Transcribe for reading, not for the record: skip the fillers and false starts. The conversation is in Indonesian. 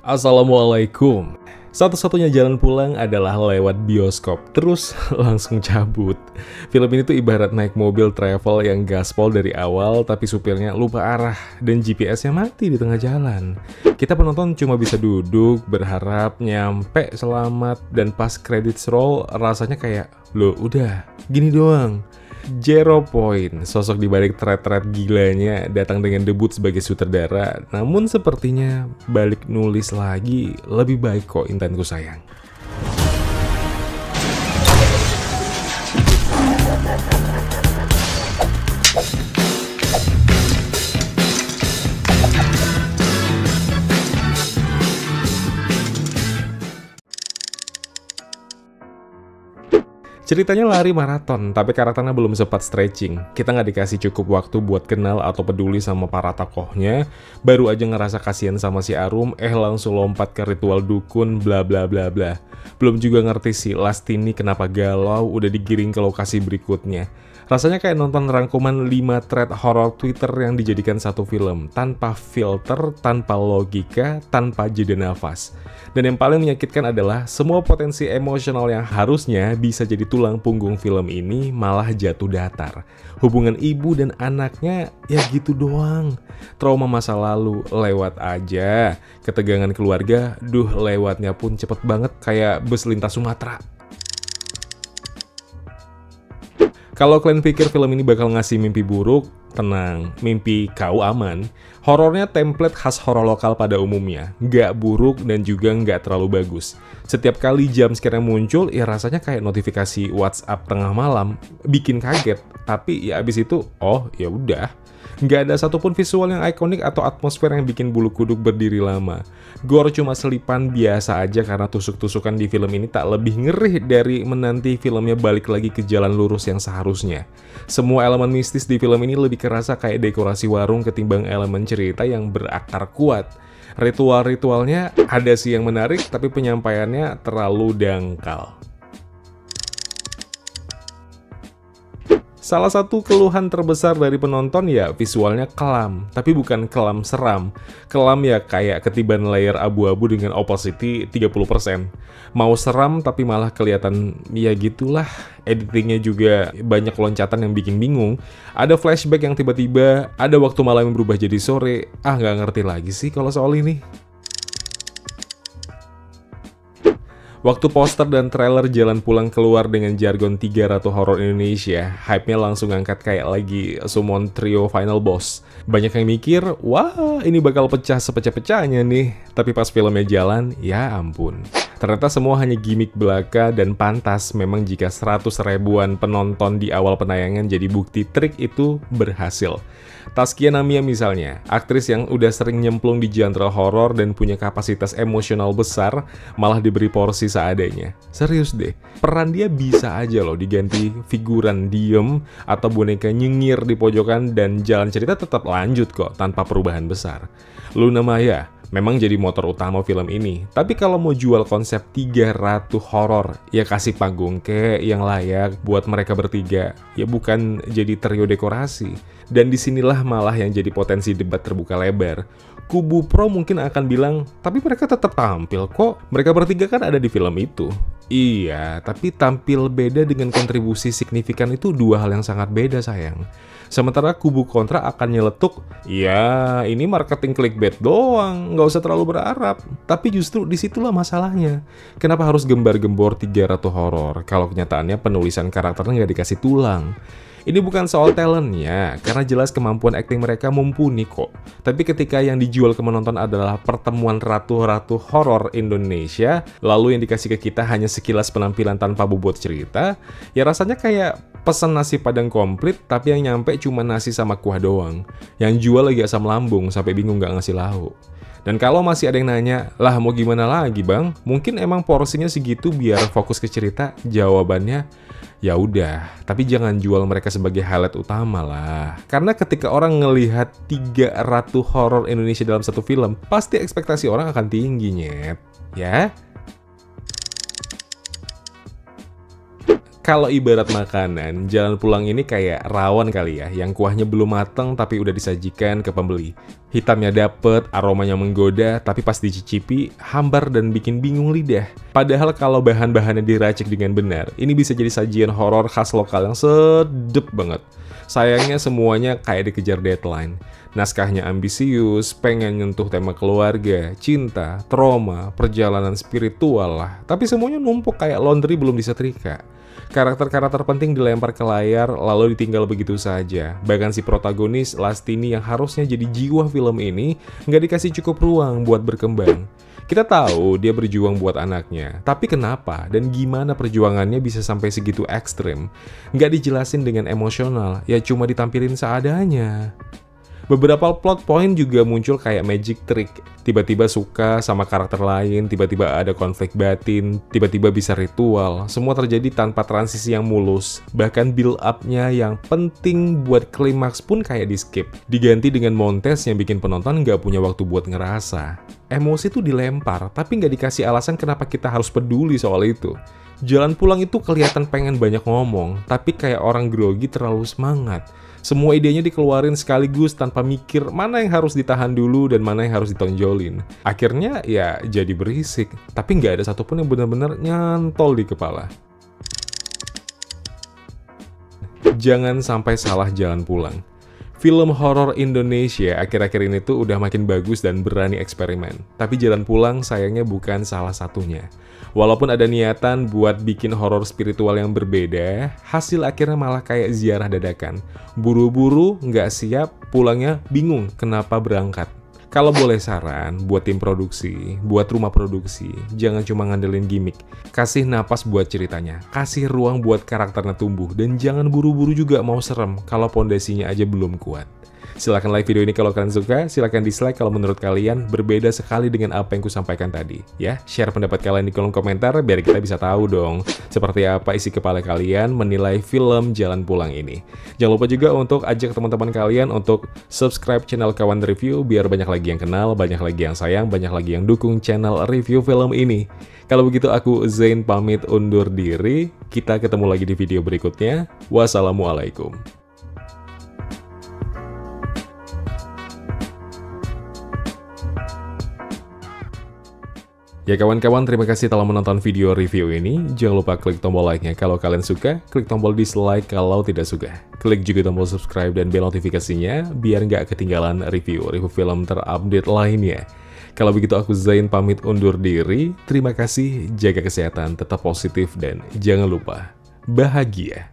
Assalamualaikum. Satu-satunya jalan pulang adalah lewat bioskop, terus langsung cabut. Film ini tuh ibarat naik mobil travel yang gaspol dari awal, tapi supirnya lupa arah dan GPS-nya mati di tengah jalan. Kita penonton cuma bisa duduk, berharap nyampe selamat, dan pas credits roll rasanya kayak, loh udah, gini doang. Zero Point, sosok dibalik thread-thread gilanya, datang dengan debut sebagai sutradara. Namun sepertinya balik nulis lagi, lebih baik kok Intanku sayang. Ceritanya lari maraton, tapi karakternya belum sempat stretching. Kita nggak dikasih cukup waktu buat kenal atau peduli sama para tokohnya. Baru aja ngerasa kasihan sama si Arum, langsung lompat ke ritual dukun, bla bla bla bla. Belum juga ngerti si Lastini kenapa galau, udah digiring ke lokasi berikutnya. Rasanya kayak nonton rangkuman 5 thread horror Twitter yang dijadikan satu film, tanpa filter, tanpa logika, tanpa jeda nafas. Dan yang paling menyakitkan adalah semua potensi emosional yang harusnya bisa jadi tulang punggung film ini malah jatuh datar. Hubungan ibu dan anaknya ya gitu doang. Trauma masa lalu lewat aja. Ketegangan keluarga, lewatnya pun cepet banget kayak bus lintas Sumatera. Kalau kalian pikir film ini bakal ngasih mimpi buruk, tenang, mimpi kau aman. Horornya template khas horor lokal pada umumnya, nggak buruk dan juga nggak terlalu bagus. Setiap kali jumpscare yang muncul, ya rasanya kayak notifikasi WhatsApp tengah malam, bikin kaget. Tapi ya abis itu, oh ya udah. Nggak ada satupun visual yang ikonik atau atmosfer yang bikin bulu kuduk berdiri lama. Gore cuma selipan biasa aja karena tusuk-tusukan di film ini tak lebih ngeri dari menanti filmnya balik lagi ke jalan lurus yang seharusnya. Semua elemen mistis di film ini lebih kerasa kayak dekorasi warung ketimbang elemen cerita yang berakar kuat. Ritual-ritualnya ada sih yang menarik, tapi penyampaiannya terlalu dangkal. Salah satu keluhan terbesar dari penonton ya visualnya kelam, tapi bukan kelam seram. Kelam ya kayak ketiban layer abu-abu dengan opacity 30%. Mau seram tapi malah kelihatan ya gitulah. Editingnya juga banyak loncatan yang bikin bingung. Ada flashback yang tiba-tiba, ada waktu malam yang berubah jadi sore. Nggak ngerti lagi sih kalau soal ini. Waktu poster dan trailer jalan pulang keluar dengan jargon 3 ratu horor Indonesia, hype-nya langsung ngangkat kayak lagi summon trio final boss. Banyak yang mikir, wah ini bakal pecah sepecah-pecahnya nih. Tapi pas filmnya jalan, ya ampun. Ternyata semua hanya gimmick belaka dan pantas memang jika 100 ribuan penonton di awal penayangan jadi bukti trik itu berhasil. Taskia Namia misalnya, aktris yang udah sering nyemplung di genre horor dan punya kapasitas emosional besar, malah diberi porsi seadanya. Serius deh, peran dia bisa aja loh diganti figuran diem atau boneka nyengir di pojokan dan jalan cerita tetap lanjut kok tanpa perubahan besar. Luna Maya memang jadi motor utama film ini, tapi kalau mau jual konsep 3 ratu horor, ya kasih panggung kek yang layak buat mereka bertiga, ya bukan jadi trio dekorasi. Dan disinilah malah yang jadi potensi debat terbuka lebar. Kubu pro mungkin akan bilang, tapi mereka tetap tampil kok, mereka bertiga kan ada di film itu. Iya, tapi tampil beda dengan kontribusi signifikan itu dua hal yang sangat beda sayang. Sementara kubu kontra akan nyeletuk, ya ini marketing clickbait doang, nggak usah terlalu berharap. Tapi justru disitulah masalahnya. Kenapa harus gembar-gembor 3 ratu horor kalau kenyataannya penulisan karakternya nggak dikasih tulang? Ini bukan soal talentnya, karena jelas kemampuan akting mereka mumpuni kok. Tapi ketika yang dijual ke penonton adalah pertemuan ratu-ratu horor Indonesia, lalu yang dikasih ke kita hanya sekilas penampilan tanpa bobot cerita, ya rasanya kayak pesan nasi padang komplit, tapi yang nyampe cuma nasi sama kuah doang. Yang jual lagi asam lambung, sampai bingung nggak ngasih lauk. Dan kalau masih ada yang nanya, lah mau gimana lagi bang? Mungkin emang porsinya segitu biar fokus ke cerita, jawabannya, ya udah, tapi jangan jual mereka sebagai highlight utama lah. Karena ketika orang ngelihat 3 ratu horor Indonesia dalam satu film, pasti ekspektasi orang akan tinggi, nyet. Ya? Kalau ibarat makanan, Jalan Pulang ini kayak rawon kali ya, yang kuahnya belum mateng tapi udah disajikan ke pembeli. Hitamnya dapet, aromanya menggoda, tapi pas dicicipi, hambar dan bikin bingung lidah. Padahal kalau bahan-bahannya diracik dengan benar, ini bisa jadi sajian horor khas lokal yang sedep banget. Sayangnya semuanya kayak dikejar deadline. Naskahnya ambisius, pengen nyentuh tema keluarga, cinta, trauma, perjalanan spiritual lah. Tapi semuanya numpuk kayak laundry belum disetrika. Karakter-karakter penting dilempar ke layar lalu ditinggal begitu saja. Bahkan si protagonis Lastini yang harusnya jadi jiwa film ini nggak dikasih cukup ruang buat berkembang. Kita tahu dia berjuang buat anaknya, tapi kenapa dan gimana perjuangannya bisa sampai segitu ekstrim? Nggak dijelasin dengan emosional, ya cuma ditampilin seadanya. Beberapa plot point juga muncul kayak magic trick. Tiba-tiba suka sama karakter lain, tiba-tiba ada konflik batin, tiba-tiba bisa ritual. Semua terjadi tanpa transisi yang mulus. Bahkan build up-nya yang penting buat klimaks pun kayak di skip. Diganti dengan montage yang bikin penonton nggak punya waktu buat ngerasa. Emosi tuh dilempar, tapi nggak dikasih alasan kenapa kita harus peduli soal itu. Jalan Pulang itu kelihatan pengen banyak ngomong, tapi kayak orang grogi terlalu semangat. Semua idenya dikeluarin sekaligus tanpa mikir mana yang harus ditahan dulu dan mana yang harus ditonjolin. Akhirnya ya jadi berisik, tapi nggak ada satupun yang benar-benar nyantol di kepala. Jangan sampai salah Jalan Pulang. Film horor Indonesia akhir-akhir ini tuh udah makin bagus dan berani eksperimen. Tapi Jalan Pulang sayangnya bukan salah satunya. Walaupun ada niatan buat bikin horor spiritual yang berbeda, hasil akhirnya malah kayak ziarah dadakan. Buru-buru, nggak siap, pulangnya bingung kenapa berangkat. Kalau boleh saran, buat tim produksi, buat rumah produksi, jangan cuma ngandelin gimmick. Kasih napas buat ceritanya, kasih ruang buat karakternya tumbuh, dan jangan buru-buru juga mau serem kalau pondasinya aja belum kuat. Silahkan like video ini kalau kalian suka, silahkan dislike kalau menurut kalian berbeda sekali dengan apa yang kusampaikan tadi. Ya, share pendapat kalian di kolom komentar biar kita bisa tahu dong seperti apa isi kepala kalian menilai film Jalan Pulang ini. Jangan lupa juga untuk ajak teman-teman kalian untuk subscribe channel Kawan Review biar banyak lagi yang kenal, banyak lagi yang sayang, banyak lagi yang dukung channel review film ini. Kalau begitu aku Zain pamit undur diri, kita ketemu lagi di video berikutnya. Wassalamualaikum. Ya kawan-kawan, terima kasih telah menonton video review ini. Jangan lupa klik tombol like-nya kalau kalian suka, klik tombol dislike kalau tidak suka. Klik juga tombol subscribe dan bell notifikasinya, biar nggak ketinggalan review film terupdate lainnya. Kalau begitu aku Zain pamit undur diri, terima kasih, jaga kesehatan, tetap positif, dan jangan lupa, bahagia.